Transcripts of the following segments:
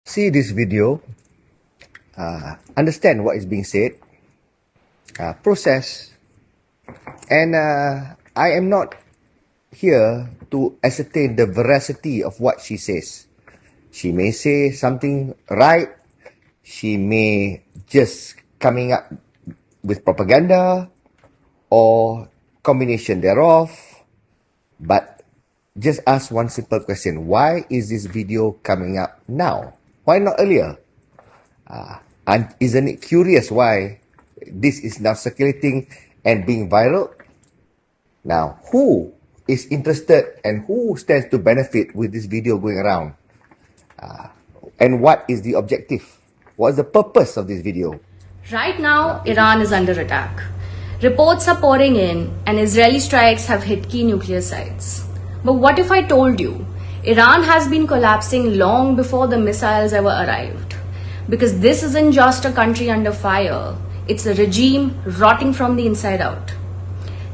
See this video, understand what is being said, process, and I am not here to ascertain the veracity of what she says. She may say something right, she may just coming up with propaganda or combination thereof, but just ask one simple question. Why is this video coming up now? Why not earlier? And isn't it curious why this is now circulating and being viral? Now, who is interested and who stands to benefit with this video going around? And what is the objective? What is the purpose of this video? Right now, Iran is under attack. Reports are pouring in and Israeli strikes have hit key nuclear sites. But what if I told you, Iran has been collapsing long before the missiles ever arrived? Because this isn't just a country under fire, it's a regime rotting from the inside out.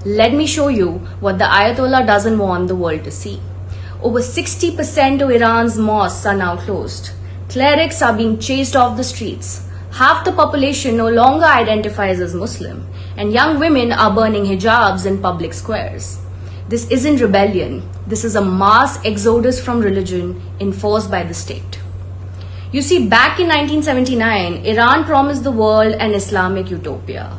Let me show you what the Ayatollah doesn't want the world to see. Over 60% of Iran's mosques are now closed. Clerics are being chased off the streets. Half the population no longer identifies as Muslim, and young women are burning hijabs in public squares. This isn't rebellion. This is a mass exodus from religion enforced by the state. You see, back in 1979, Iran promised the world an Islamic utopia.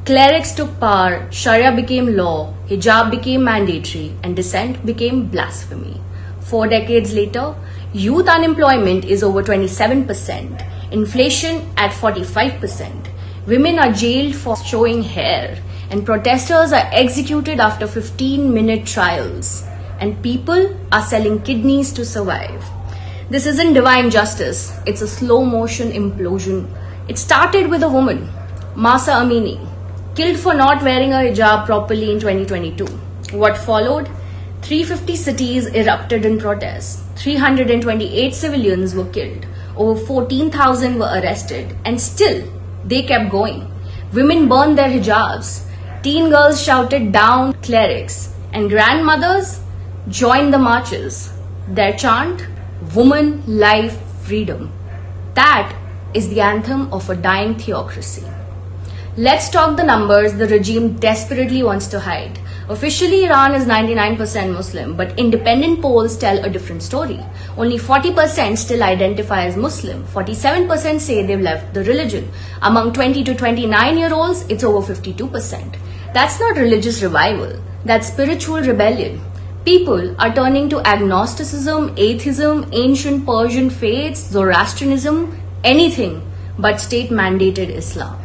Clerics took power, Sharia became law, hijab became mandatory, and dissent became blasphemy. 4 decades later, youth unemployment is over 27%, inflation at 45%. Women are jailed for showing hair, and protesters are executed after 15-minute trials. And people are selling kidneys to survive. This isn't divine justice, it's a slow-motion implosion. It started with a woman, Mahsa Amini, killed for not wearing a hijab properly in 2022. What followed? 350 cities erupted in protests. 328 civilians were killed. Over 14,000 were arrested. And still, they kept going. Women burned their hijabs. Teen girls shouted down clerics. And grandmothers joined the marches. Their chant, woman, life, freedom. That is the anthem of a dying theocracy. Let's talk the numbers the regime desperately wants to hide. Officially, Iran is 99% Muslim, but independent polls tell a different story. Only 40% still identify as Muslim. 47% say they've left the religion. Among 20 to 29-year-olds, it's over 52%. That's not religious revival. That's spiritual rebellion. People are turning to agnosticism, atheism, ancient Persian faiths, Zoroastrianism, anything but state-mandated Islam.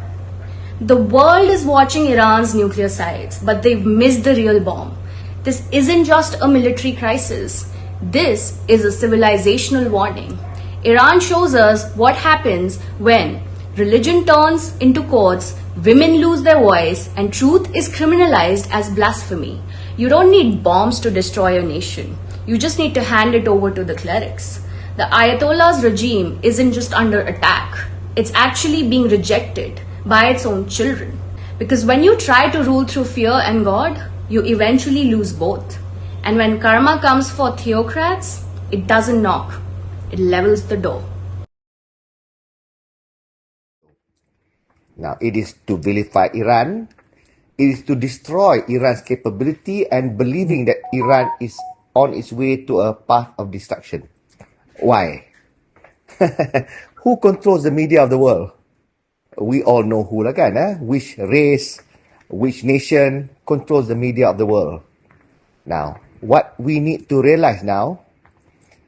The world is watching Iran's nuclear sites, but they've missed the real bomb. This isn't just a military crisis. This is a civilizational warning. Iran shows us what happens when religion turns into courts, women lose their voice, and truth is criminalized as blasphemy. You don't need bombs to destroy a nation. You just need to hand it over to the clerics. The Ayatollah's regime isn't just under attack. It's actually being rejected by its own children. Because when you try to rule through fear and God, you eventually lose both. And when karma comes for theocrats, it doesn't knock. It levels the door. Now, it is to vilify Iran. It is to destroy Iran's capability and believing that Iran is on its way to a path of destruction. Why? Who controls the media of the world? We all know who lah kan, which race, which nation controls the media of the world. Now, what we need to realize now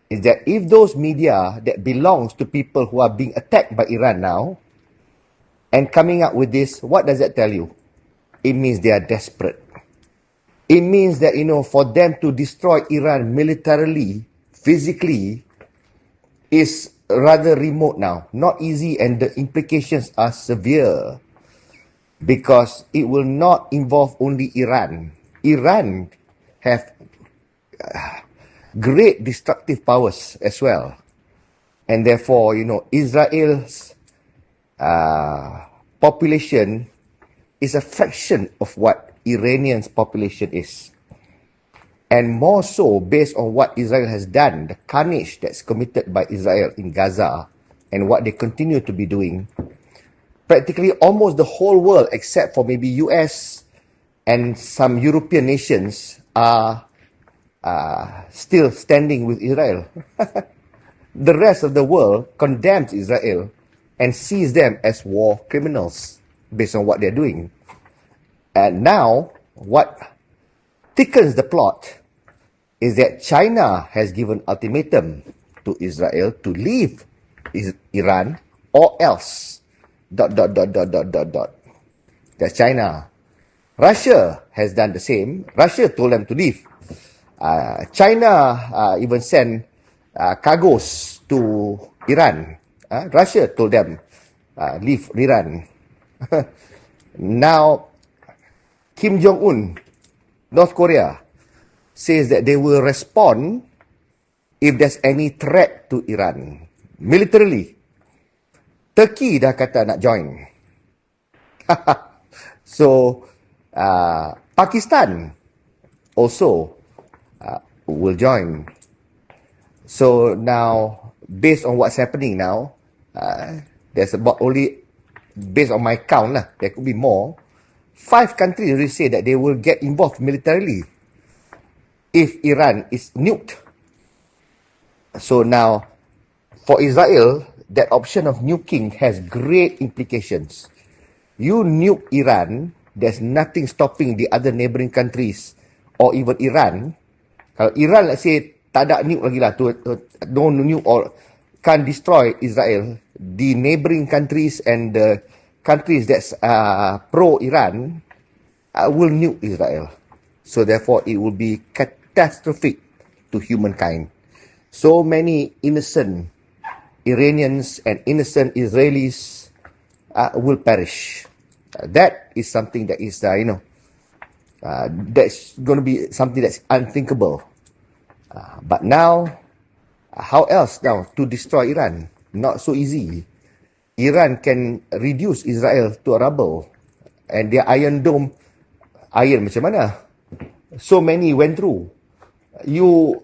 is that if those media that belongs to people who are being attacked by Iran now and coming up with this, what does that tell you? It means they are desperate. It means that, for them to destroy Iran militarily, physically, is rather remote now, not easy, and the implications are severe because it will not involve only Iran. Iran have great destructive powers as well, and therefore, Israel's population is a fraction of what Iranian's population is. And more so based on what Israel has done, the carnage that's committed by Israel in Gaza, and what they continue to be doing, practically almost the whole world, except for maybe US and some European nations, are still standing with Israel. The rest of the world condemns Israel and sees them as war criminals based on what they're doing. And now, what thickens the plot is that China has given ultimatum to Israel to leave Iran or else. ... That's China. Russia has done the same. Russia told them to leave. China even sent cargoes to Iran. Russia told them leave Iran. Now, Kim Jong-un, North Korea, says that they will respond if there's any threat to Iran. Militarily, Turkey dah kata nak join. So, Pakistan also will join. So now, based on what's happening now, there's about only, based on my count lah, there could be more, 5 countries already say that they will get involved militarily if Iran is nuked. So now, for Israel, that option of nuking has great implications. You nuke Iran, there's nothing stopping the other neighboring countries or even Iran. Kalau Iran, let's say, tak ada nuke lagi lah, don't nuke or can't destroy Israel, the neighboring countries and the countries that's pro-Iran will nuke Israel. So therefore, it will be catastrophic to humankind. So many innocent Iranians and innocent Israelis will perish. That is something that is, that's going to be something that's unthinkable. But now, how else now to destroy Iran? Not so easy. Iran can reduce Israel to a rubble. And their Iron Dome, iron macam mana? So many went through. You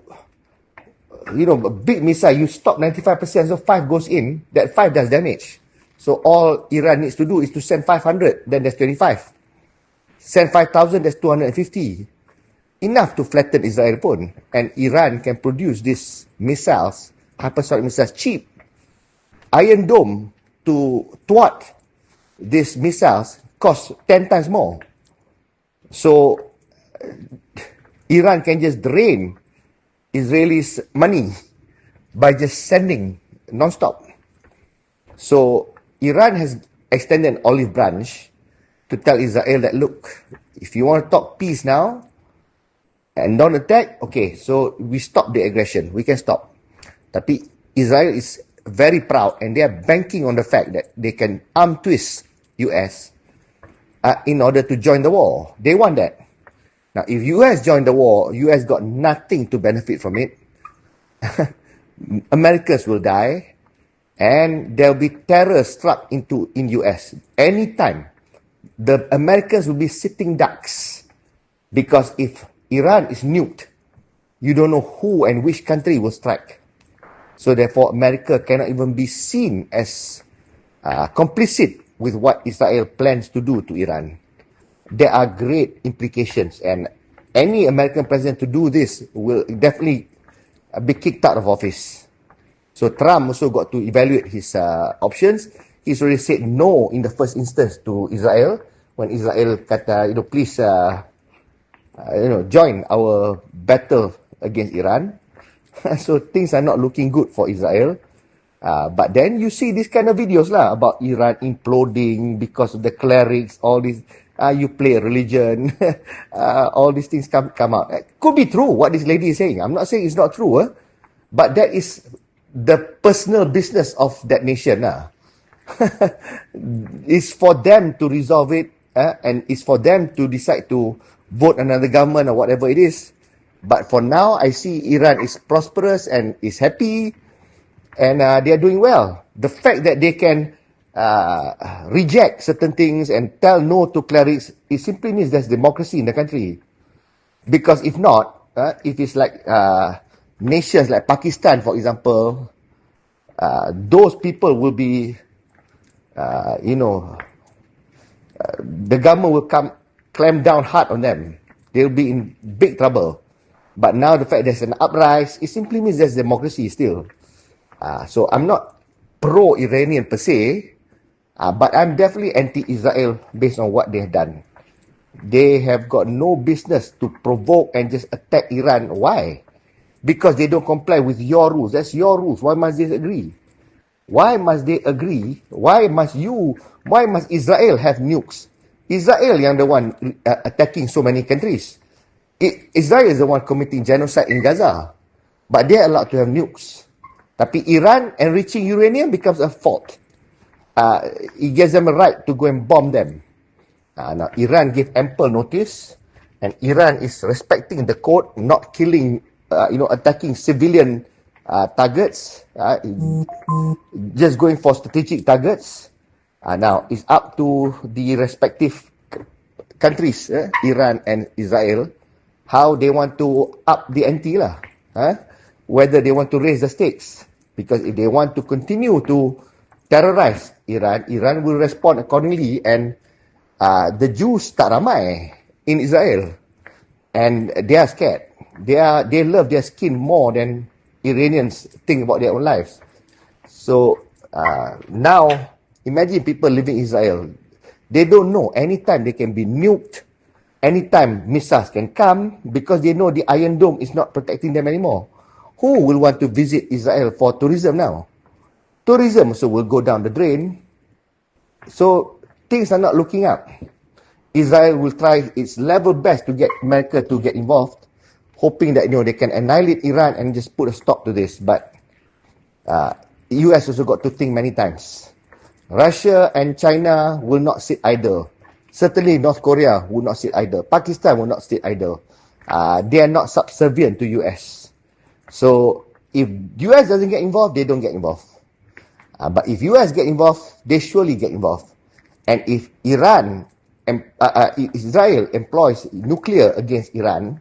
know, a big missile, you stop 95%, so 5 goes in, that 5 does damage. So all Iran needs to do is to send 500, then there's 25. Send 5,000, there's 250. Enough to flatten Israel pun. And Iran can produce these missiles, hypersonic missiles, cheap. Iron Dome to thwart these missiles costs 10 times more. So Iran can just drain Israelis' money by just sending non-stop. So Iran has extended an olive branch to tell Israel that, look, if you want to talk peace now and don't attack, okay, so we stop the aggression. We can stop. Tapi Israel is very proud and they are banking on the fact that they can arm twist US in order to join the war. They want that. Now, if US join the war, US got nothing to benefit from it. Americans will die, and there will be terror struck in US. Anytime, the Americans will be sitting ducks. Because if Iran is nuked, you don't know who and which country will strike. So therefore, America cannot even be seen as complicit with what Israel plans to do to Iran. There are great implications, and any American president to do this will definitely be kicked out of office. So Trump also got to evaluate his options. He's already said no in the first instance to Israel when Israel kata, please, join our battle against Iran. So things are not looking good for Israel. But then you see this kind of videos lah about Iran imploding because of the clerics, all this. You play religion, all these things come out. It could be true what this lady is saying. I'm not saying it's not true, but that is the personal business of that nation. It's for them to resolve it, and it's for them to decide to vote another government or whatever it is. But for now, I see Iran is prosperous and is happy, and they are doing well. The fact that they can reject certain things and tell no to clerics, it simply means there's democracy in the country. Because if not, if it's like nations like Pakistan, for example, those people will be, the government will clamp down hard on them. They'll be in big trouble. But now the fact there's an uprise, it simply means there's democracy still. So I'm not pro-Iranian per se, but I'm definitely anti-Israel based on what they have done. They have got no business to provoke and just attack Iran. Why? Because they don't comply with your rules. That's your rules. Why must they agree? Why must they agree? Why must Israel have nukes? Israel yang the one attacking so many countries. Israel is the one committing genocide in Gaza. But they are allowed to have nukes. Tapi Iran enriching uranium becomes a fault. It gives them a right to go and bomb them. Now, Iran gave ample notice, and Iran is respecting the code, not killing, attacking civilian targets, just going for strategic targets. Now, it's up to the respective countries, Iran and Israel, how they want to up the ante lah. Whether they want to raise the stakes. Because if they want to continue to terrorize Iran, Iran will respond accordingly, and the Jews tak ramai in Israel, and they are scared. They love their skin more than Iranians think about their own lives. So now, imagine people living in Israel. They don't know anytime they can be nuked, anytime missiles can come, because they know the Iron Dome is not protecting them anymore. Who will want to visit Israel for tourism now? Tourism also will go down the drain. So things are not looking up. Israel will try its level best to get America to get involved, hoping that they can annihilate Iran and just put a stop to this. But US also got to think many times. Russia and China will not sit idle. Certainly North Korea will not sit idle. Pakistan will not sit idle. They are not subservient to US. So if US doesn't get involved, they don't get involved. But if US get involved, they surely get involved. And if Israel employs nuclear against Iran,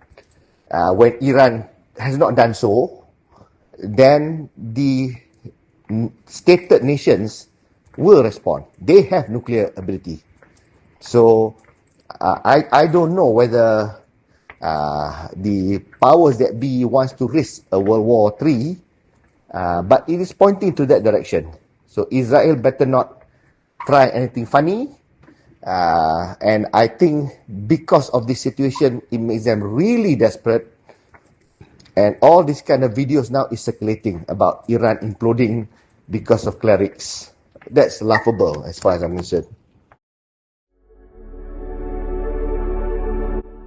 when Iran has not done so, then the stated nations will respond. They have nuclear ability. So I don't know whether the powers that be wants to risk a World War III, but it is pointing to that direction. So Israel better not try anything funny. And I think because of this situation, it makes them really desperate. And all these kind of videos now is circulating about Iran imploding because of clerics. That's laughable as far as I'm concerned.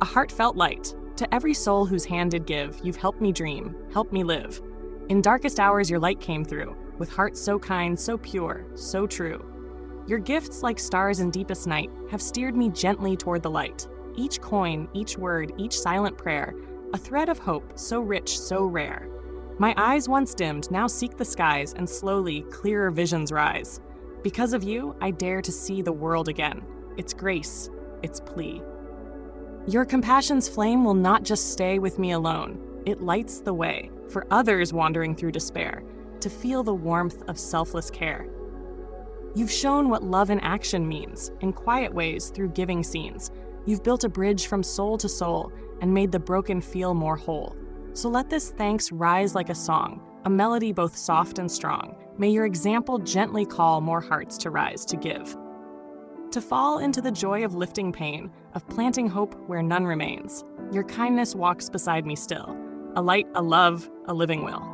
A heartfelt light. To every soul whose hand did give, you've helped me dream, helped me live. In darkest hours your light came through, with hearts so kind, so pure, so true. Your gifts, like stars in deepest night, have steered me gently toward the light. Each coin, each word, each silent prayer, a thread of hope so rich, so rare. My eyes once dimmed now seek the skies, and slowly clearer visions rise. Because of you, I dare to see the world again. Its grace, its plea. Your compassion's flame will not just stay with me alone. It lights the way for others wandering through despair to feel the warmth of selfless care. You've shown what love in action means, in quiet ways through giving scenes. You've built a bridge from soul to soul and made the broken feel more whole. So let this thanks rise like a song, a melody both soft and strong. May your example gently call more hearts to rise to give. To fall into the joy of lifting pain, of planting hope where none remains. Your kindness walks beside me still, a light, a love, a living will.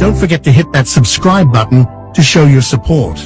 Don't forget to hit that subscribe button to show your support.